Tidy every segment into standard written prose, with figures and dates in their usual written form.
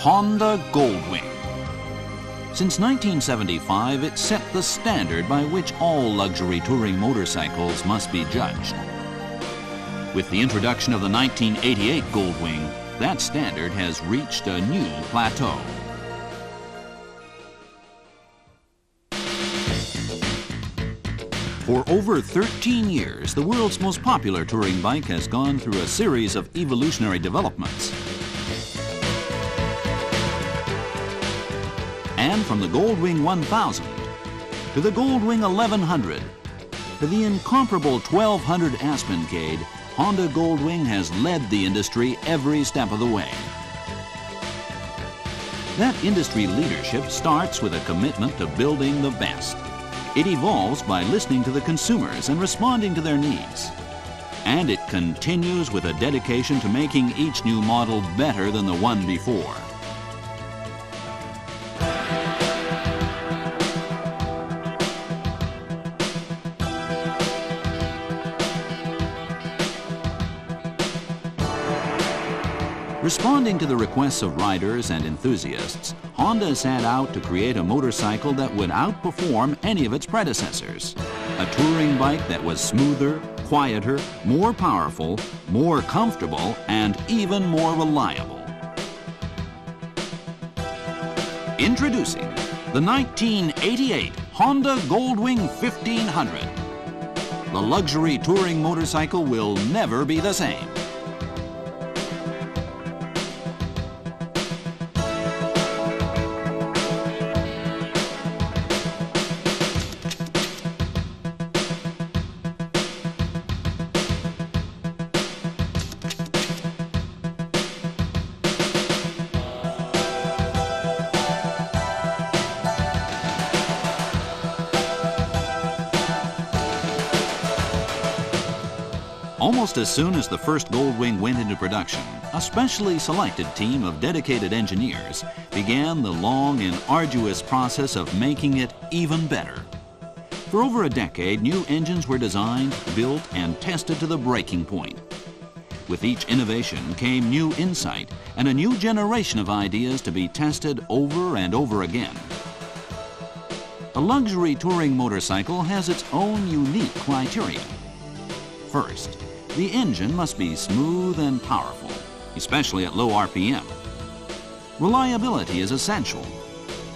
Honda Goldwing. Since 1975, it set the standard by which all luxury touring motorcycles must be judged. With the introduction of the 1988 Goldwing, that standard has reached a new plateau. For over 13 years, the world's most popular touring bike has gone through a series of evolutionary developments. And from the Goldwing 1000 to the Goldwing 1100 to the incomparable 1200 ASPENCADE, Honda Goldwing has led the industry every step of the way. That industry leadership starts with a commitment to building the best. It evolves by listening to the consumers and responding to their needs. And it continues with a dedication to making each new model better than the one before. Responding to the requests of riders and enthusiasts, Honda set out to create a motorcycle that would outperform any of its predecessors. A touring bike that was smoother, quieter, more powerful, more comfortable, and even more reliable. Introducing the 1988 Honda Goldwing 1500. The luxury touring motorcycle will never be the same. Almost as soon as the first Goldwing went into production, a specially selected team of dedicated engineers began the long and arduous process of making it even better. For over a decade, new engines were designed, built, and tested to the breaking point. With each innovation came new insight and a new generation of ideas to be tested over and over again. A luxury touring motorcycle has its own unique criteria. First, the engine must be smooth and powerful, especially at low RPM. Reliability is essential,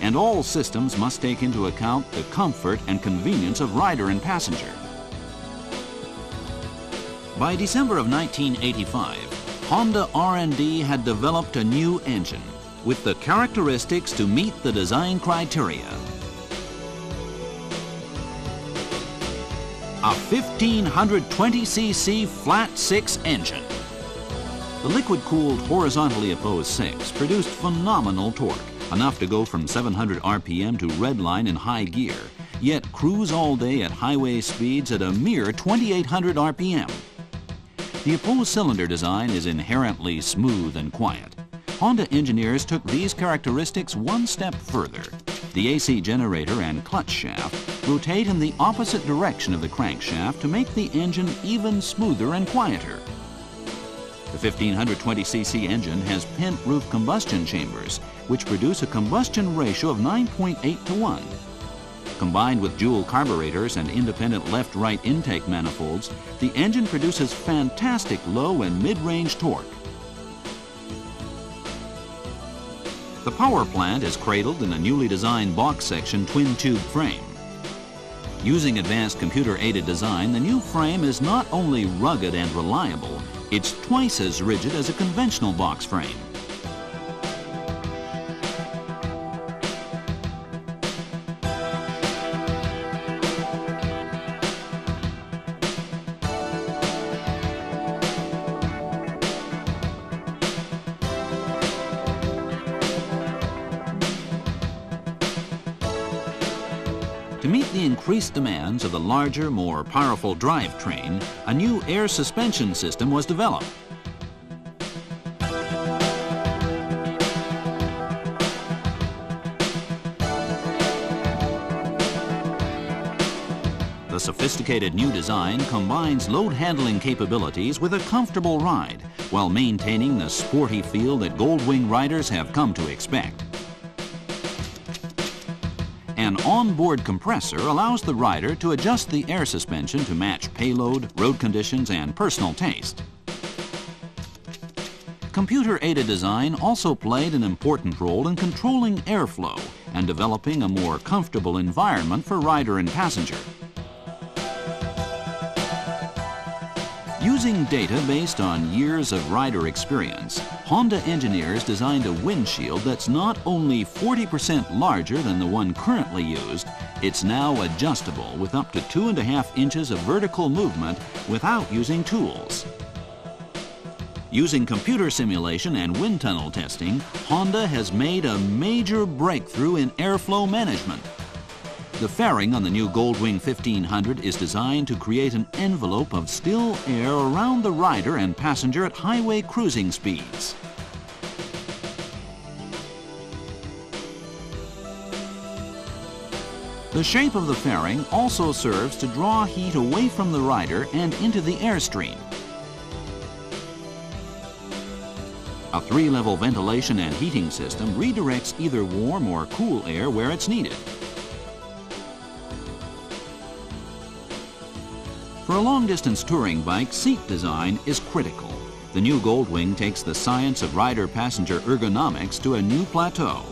and all systems must take into account the comfort and convenience of rider and passenger. By December of 1985, Honda R&D had developed a new engine with the characteristics to meet the design criteria. A 1520cc flat-six engine. The liquid-cooled horizontally opposed six produced phenomenal torque, enough to go from 700 RPM to redline in high gear, yet cruise all day at highway speeds at a mere 2800 RPM. The opposed cylinder design is inherently smooth and quiet. Honda engineers took these characteristics one step further. The AC generator and clutch shaft rotate in the opposite direction of the crankshaft to make the engine even smoother and quieter. The 1520cc engine has pent-roof combustion chambers, which produce a combustion ratio of 9.8 to 1. Combined with dual carburetors and independent left-right intake manifolds, the engine produces fantastic low and mid-range torque. The power plant is cradled in a newly designed box section twin-tube frame. Using advanced computer-aided design, the new frame is not only rugged and reliable, it's twice as rigid as a conventional box frame. To meet the increased demands of the larger, more powerful drivetrain, a new air suspension system was developed. The The sophisticated new design combines load-handling capabilities with a comfortable ride while maintaining the sporty feel that Goldwing riders have come to expect. An onboard compressor allows the rider to adjust the air suspension to match payload, road conditions, and personal taste. Computer-aided design also played an important role in controlling airflow and developing a more comfortable environment for rider and passenger. Using data based on years of rider experience, Honda engineers designed a windshield that's not only 40% larger than the one currently used, it's now adjustable with up to 2.5 inches of vertical movement without using tools. Using computer simulation and wind tunnel testing, Honda has made a major breakthrough in airflow management. The fairing on the new Goldwing 1500 is designed to create an envelope of still air around the rider and passenger at highway cruising speeds. The shape of the fairing also serves to draw heat away from the rider and into the airstream. A 3-level ventilation and heating system redirects either warm or cool air where it's needed. For a long-distance touring bike, seat design is critical. The new Goldwing takes the science of rider-passenger ergonomics to a new plateau.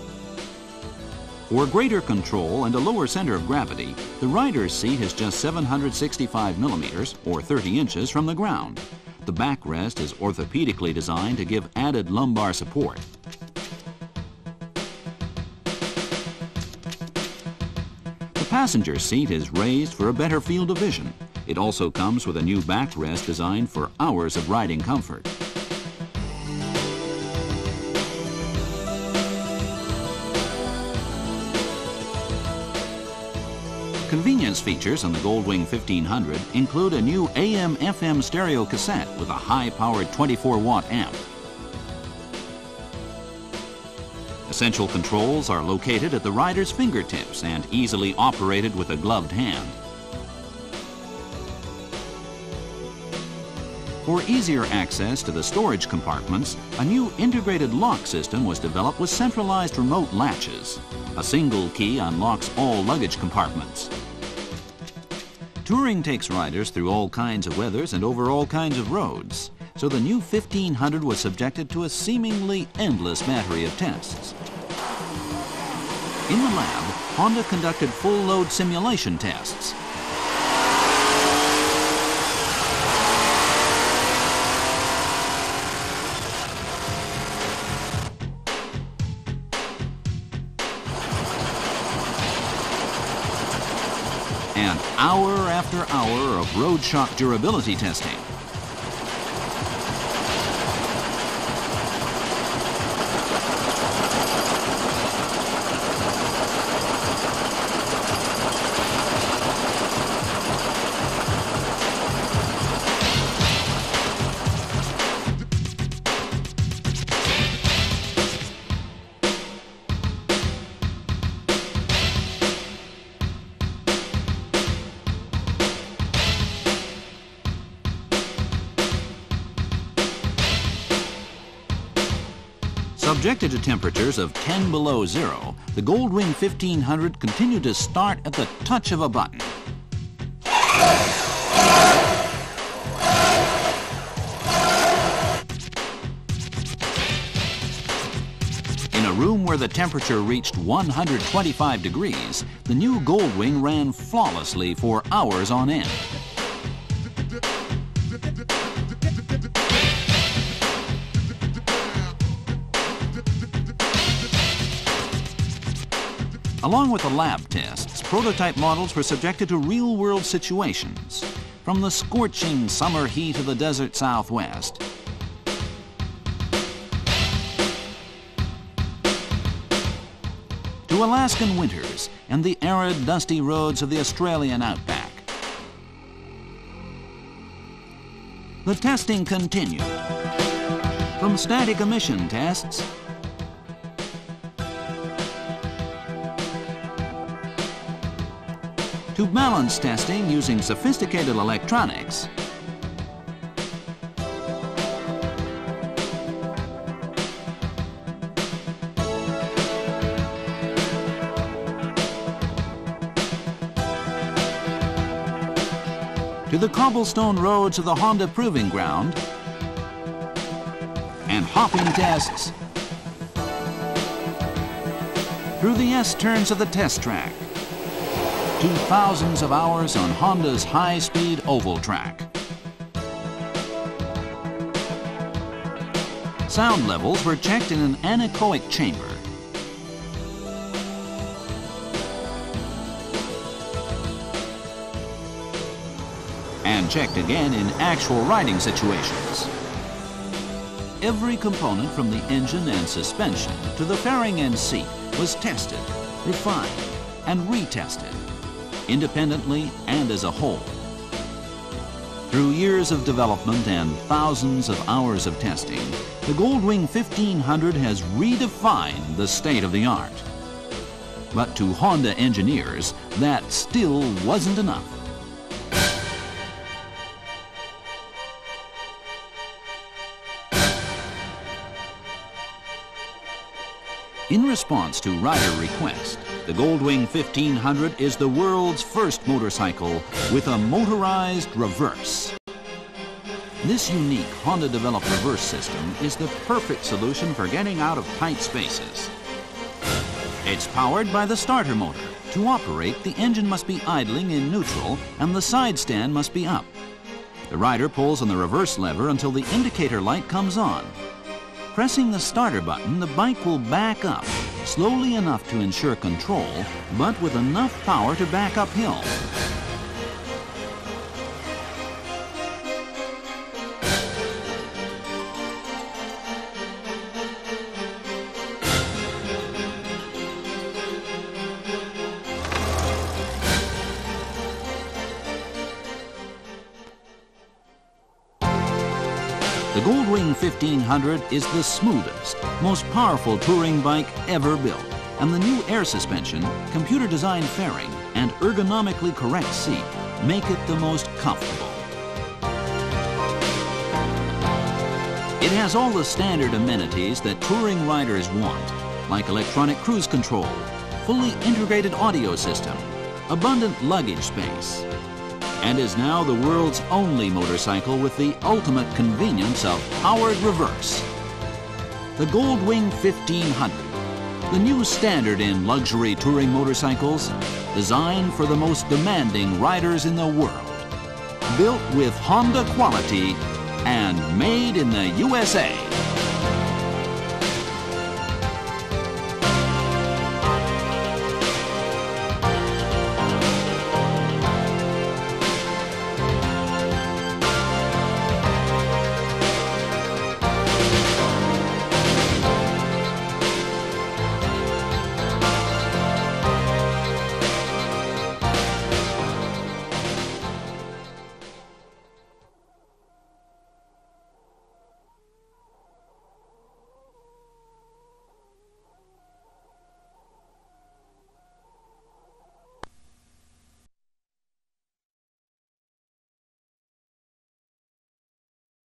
For greater control and a lower center of gravity, the rider's seat is just 765 millimeters, or 30 inches, from the ground. The backrest is orthopedically designed to give added lumbar support. The passenger seat is raised for a better field of vision. It also comes with a new backrest designed for hours of riding comfort. Convenience features on the Goldwing 1500 include a new AM/FM stereo cassette with a high-powered 24-watt amp. Essential controls are located at the rider's fingertips and easily operated with a gloved hand. For easier access to the storage compartments, a new integrated lock system was developed with centralized remote latches. A single key unlocks all luggage compartments. Touring takes riders through all kinds of weathers and over all kinds of roads, so the new 1500 was subjected to a seemingly endless battery of tests. In the lab, Honda conducted full load simulation tests. And hour after hour of road shock durability testing. Subjected to temperatures of 10 below zero, the Goldwing 1500 continued to start at the touch of a button. In a room where the temperature reached 125 degrees, the new Goldwing ran flawlessly for hours on end. Along with the lab tests, prototype models were subjected to real-world situations, from the scorching summer heat of the desert Southwest to Alaskan winters and the arid, dusty roads of the Australian outback. The testing continued, from static emission tests to balance testing using sophisticated electronics, to the cobblestone roads of the Honda Proving Ground, and hopping tests, through the S-turns of the test track, to thousands of hours on Honda's high-speed oval track. Sound levels were checked in an anechoic chamber. And checked again in actual riding situations. Every component from the engine and suspension to the fairing and seat was tested, refined, and retested, independently and as a whole. Through years of development and thousands of hours of testing, the Goldwing 1500 has redefined the state of the art. But to Honda engineers, that still wasn't enough. In response to rider request, the Goldwing 1500 is the world's first motorcycle with a motorized reverse. This unique Honda-developed reverse system is the perfect solution for getting out of tight spaces. It's powered by the starter motor. To operate, the engine must be idling in neutral and the side stand must be up. The rider pulls on the reverse lever until the indicator light comes on. Pressing the starter button, the bike will back up, slowly enough to ensure control, but with enough power to back uphill. The Goldwing 1500 is the smoothest, most powerful touring bike ever built, and the new air suspension, computer-designed fairing, and ergonomically correct seat make it the most comfortable. It has all the standard amenities that touring riders want, like electronic cruise control, fully integrated audio system, abundant luggage space, and is now the world's only motorcycle with the ultimate convenience of powered reverse. The Goldwing 1500, the new standard in luxury touring motorcycles, designed for the most demanding riders in the world, built with Honda quality and made in the USA.